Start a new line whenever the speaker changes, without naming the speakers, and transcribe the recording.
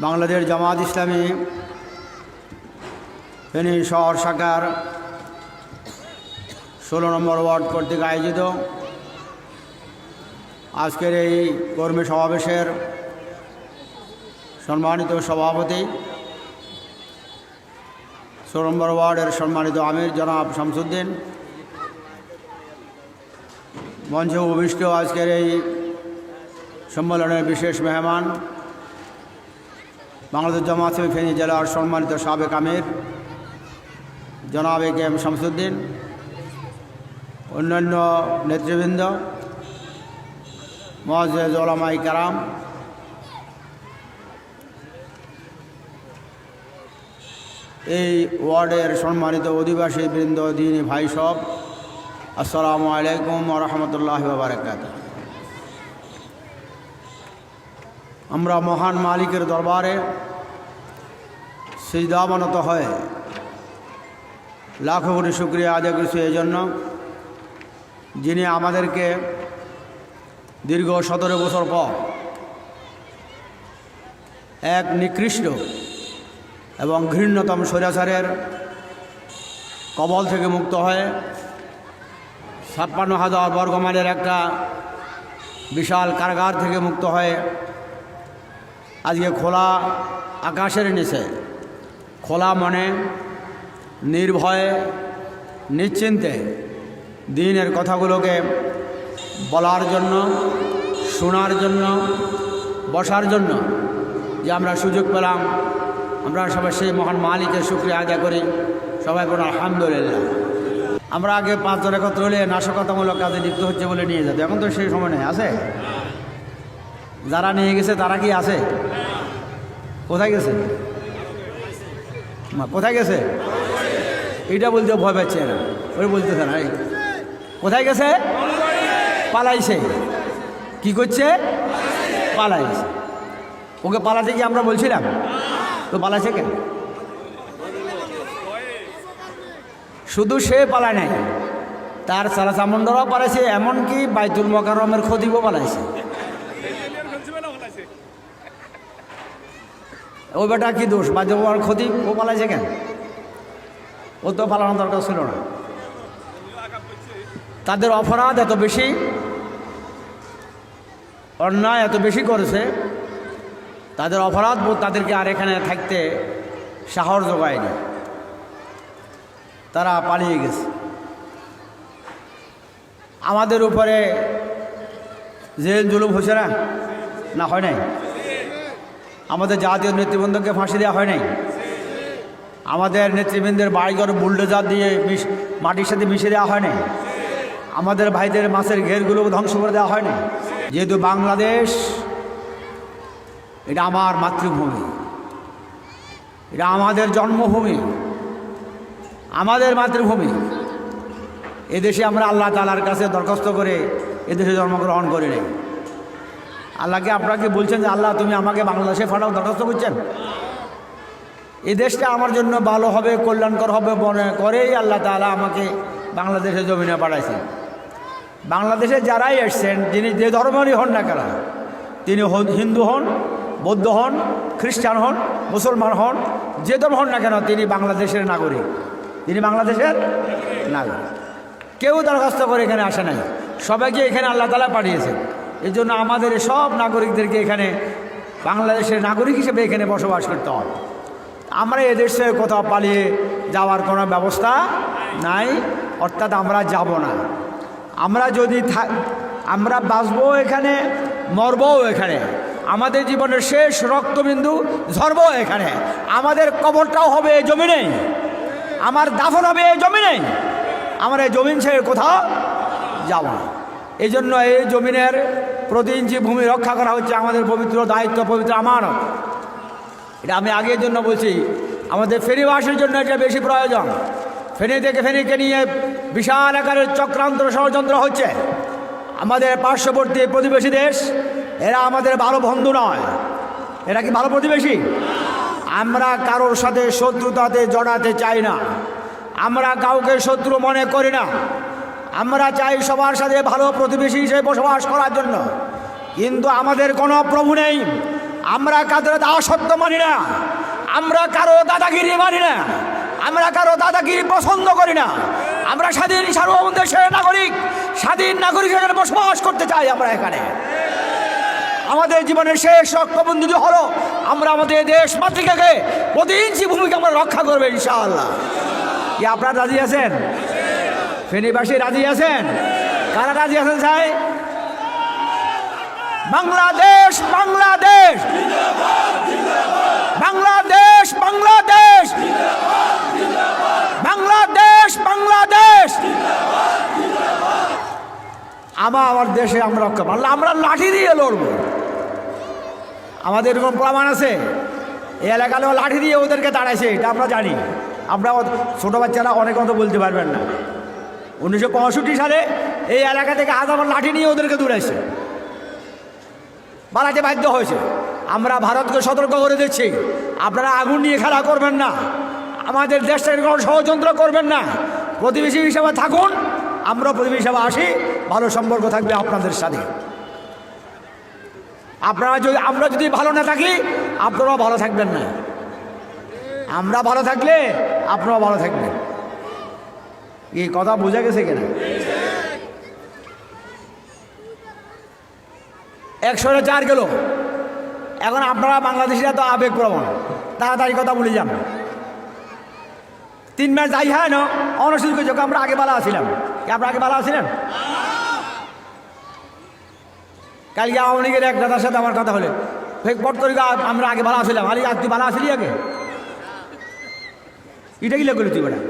বাংলাদেশ জামাত ইসলামী ফেনী শহর শাখার 16 নম্বর ওয়ার্ড কর্তৃক আয়োজিত আজকের এই কর্মী সমাবেশের সম্মানিত সভাপতি 16 নম্বর ওয়ার্ডের সম্মানিত আমির জনাব শামসুদ্দিন, মঞ্চে উপবিষ্ট আজকের এই সম্মেলনের বিশেষ মেহমান বাংলাদেশ জামাত ইসলামী ফেনী জেলার সম্মানিত সাবেক আমির জনাব এ.কে.এম. শামসুদ্দিন, অন্যান্য নেতৃবৃন্দ, মুআজ্জিজ উলামায়ে কেরাম, এই ওয়ার্ডের সম্মানিত অধিবাসী বৃন্দ, দিনী ভাই সব, আসসালামু আলাইকুম ওয়া রাহমাতুল্লাহি ওয়া বারাকাতুহু। আমরা মহান মালিকের দরবারে সিজদাবনত হয়ে লাখো কোটি শুকরিয়া আদায় করছি এই জন্য, যিনি আমাদেরকে দীর্ঘ 17 বছর পর এক নিকৃষ্ট এবং ঘৃণ্যতম স্বৈরাচারের কবল থেকে মুক্ত হয়ে 56,000 বর্গমাইলের একটা বিশাল কারাগার থেকে মুক্ত হয়ে আজকে খোলা আকাশের নিচে খোলা মনে নির্ভয়ে নিশ্চিন্তে দ্বীনের কথাগুলোকে বলার জন্য, শোনার জন্য, বসার জন্য যে আমরা সুযোগ পেলাম, আমরা সবাই সেই মহান মালিকের শুকরিয়া আদায় করি। সবাই বলুন আলহামদুলিল্লাহ। আমরা আগে 5 জন একত্র হলে নাশকতামূলক কাজে লিপ্ত হচ্ছে বলে নিয়ে যেত, এখন তো সেই সময় নেই। আছে যারা নিয়ে গেছে তারা কি আছে? কোথায় গেছে? কোথায় গেছে? এইটা বলতে ভয় পাচ্ছে না, ওই বলতেছে না। কোথায় গেছে? পালাইছে। কি করছে? পালাইছে। ওকে পালাতে কি আমরা বলছিলাম? তো পালাইছে কেন? শুধু সে পালায় নাই, তার সারা চামুন্ডারাও পালাইছে, এমনকি বাইতুল মোকাররমের খতিবও পালাইছে। ওই বেটা কি দোষ? বাইতুল খতিব ও পালাইছে কেন? ও তো পালানোর দরকার ছিল না। তাদের অপরাধ এত বেশি, অন্যায় এত বেশি করেছে, তাদের অপরাধ বোধ তাদেরকে আর এখানে থাকতে সাহস জোগায়নি, তারা পালিয়ে গেছে। আমাদের উপরে জেল জুলুম হয়েছে না? না হয় নাই? আমাদের জাতীয় নেতৃবৃন্দকে ফাঁসি দেওয়া হয় নাই? আমাদের নেতৃবৃন্দের বাড়িঘর বুলডোজার দিয়ে মাটির সাথে মিশিয়ে দেওয়া হয় নাই? আমাদের ভাইদের মাছের ঘেরগুলো ধ্বংস করে দেওয়া হয় না? যেহেতু বাংলাদেশ এটা আমার মাতৃভূমি, এটা আমাদের জন্মভূমি, আমাদের মাতৃভূমি, এদেশে আমরা আল্লাহ তাআলার কাছে দরখাস্ত করে এদেশে জন্মগ্রহণ করে নেই। আল্লাহকে আপনাকে বলছেন যে আল্লাহ তুমি আমাকে বাংলাদেশে পাঠাও, দরখাস্ত করছেন? এই দেশটা আমার জন্য ভালো হবে, কল্যাণকর হবে মনে করেই আল্লাহ তাআলা আমাকে বাংলাদেশের জমিনে পাঠাইছেন। বাংলাদেশে যারাই এসছেন, যিনি যে ধর্মেরই হন না কেন, তিনি হিন্দু হন, বৌদ্ধ হন, খ্রিস্টান হন, মুসলমান হন, যে ধর্ম হন না কেন, তিনি বাংলাদেশের নাগরিক, তিনি বাংলাদেশের নাগরিক। কেউ দরখাস্ত করে এখানে আসে নাই, সবাইকে এখানে আল্লাহ তাআলা পাঠিয়েছেন। এই জন্য আমাদের সব নাগরিকদেরকে এখানে বাংলাদেশের নাগরিক হিসেবে এখানে বসবাস করতে হবে। আমরা এদেশে কোথাও পালিয়ে যাওয়ার কোনো ব্যবস্থা নাই, অর্থাৎ আমরা যাব না। আমরা যদি আমরা বাঁচবো এখানে, মরবও এখানে, আমাদের জীবনের শেষ রক্তবিন্দু ঝরবো এখানে, আমাদের কবরটাও হবে এই জমিনেই, আমার দাফন হবে এই জমিনেই। আমরা এই জমিন ছেড়ে কোথাও যাব না। এই জন্য এই জমিনের প্রতি ইঞ্চি ভূমি রক্ষা করা হচ্ছে আমাদের পবিত্র দায়িত্ব, পবিত্র আমানত। এটা আমি আগের জন্য বলছি, আমাদের ফেনীবাসীর জন্য এটা বেশি প্রয়োজন। ফেনী থেকে ফেনীকে নিয়ে বিশাল আকারের চক্রান্ত ষড়যন্ত্র হচ্ছে। আমাদের পার্শ্ববর্তী প্রতিবেশী দেশ, এরা আমাদের ভালো বন্ধু নয়। এরা কি ভালো প্রতিবেশী? আমরা কারোর সাথে শত্রুতাতে জড়াতে চাই না, আমরা কাউকে শত্রু মনে করি না। আমরা চাই সবার সাথে ভালো প্রতিবেশী হিসেবে বসবাস করার জন্য। কিন্তু আমাদের কোনো প্রভু নেই, আমরা কারো দাসত্ব মানি না, আমরা কারো দাদাগিরি মানি না, আমরা কারো দাদাগিরি পছন্দ করি না। আমরা স্বাধীন সার্বভৌম দেশের নাগরিক, স্বাধীন নাগরিক এখানে বসবাস করতে চাই। আমরা এখানে আমাদের জীবনের শেষ লক্ষ্যবন্ধু হলো আমরা আমাদের দেশ মাতৃকাকে প্রতি ইঞ্চি ভূমিকে আমরা রক্ষা করবো ইনশাআল্লাহ। কি আপনারা রাজি আছেন? ফেনীবাসী রাজি আছেন? কারা রাজি আছেন? চাই বাংলাদেশ, বাংলাদেশ, বাংলাদেশ, বাংলাদেশ, বাংলাদেশ, বাংলাদেশ। আমার দেশে আমরা রক্ষা পারলাম, আমরা লাঠি দিয়ে লড়বো। আমাদের এরকম প্রমাণ আছে, এই এলাকার লাঠি দিয়ে ওদেরকে দাঁড়াইছে, এটা আমরা জানি। আমরা ছোটো বাচ্চারা অনেক কথা বলতে পারবেন না। 1965 সালে এই এলাকা থেকে হাজার লাঠি নিয়ে ওদেরকে দৌড়াইছে, পালাতে বাধ্য হয়েছে। আমরা ভারতকে সতর্ক করে দিচ্ছি, আপনারা আগুন নিয়ে খেলা করবেন না, আমাদের দেশটাকে কোনো ষড়যন্ত্র করবেন না, প্রতিবেশী হিসাবে থাকুন। আমরা প্রতিবেশী হিসাবে আসি, ভালো সম্পর্ক থাকবে আপনাদের সাথে। আমরা যদি ভালো না থাকি আপনারাও ভালো থাকবেন না, আমরা ভালো থাকলে আপনারাও ভালো থাকবেন। এই কথা বোঝা গেছে কিনা? 104 গেল। এখন আপনারা বাংলাদেশিরা তো আবেগপ্রবণ, তাড়াতাড়ি কথা বলে যান। 3 ম্যাচ যাই হয় না অনশীল করে, আমরা আগে বালা আসছিলাম। আপনারা আগে বালা আসছিলেন? কালকে আওয়ামী লীগের এক দাদার সাথে আমার কথা হলে পট করে আমরা আগে ভালো আসছিলাম। আলী তুই ভালো আসলি আগে, এটা কি লেগে তুই বেটা?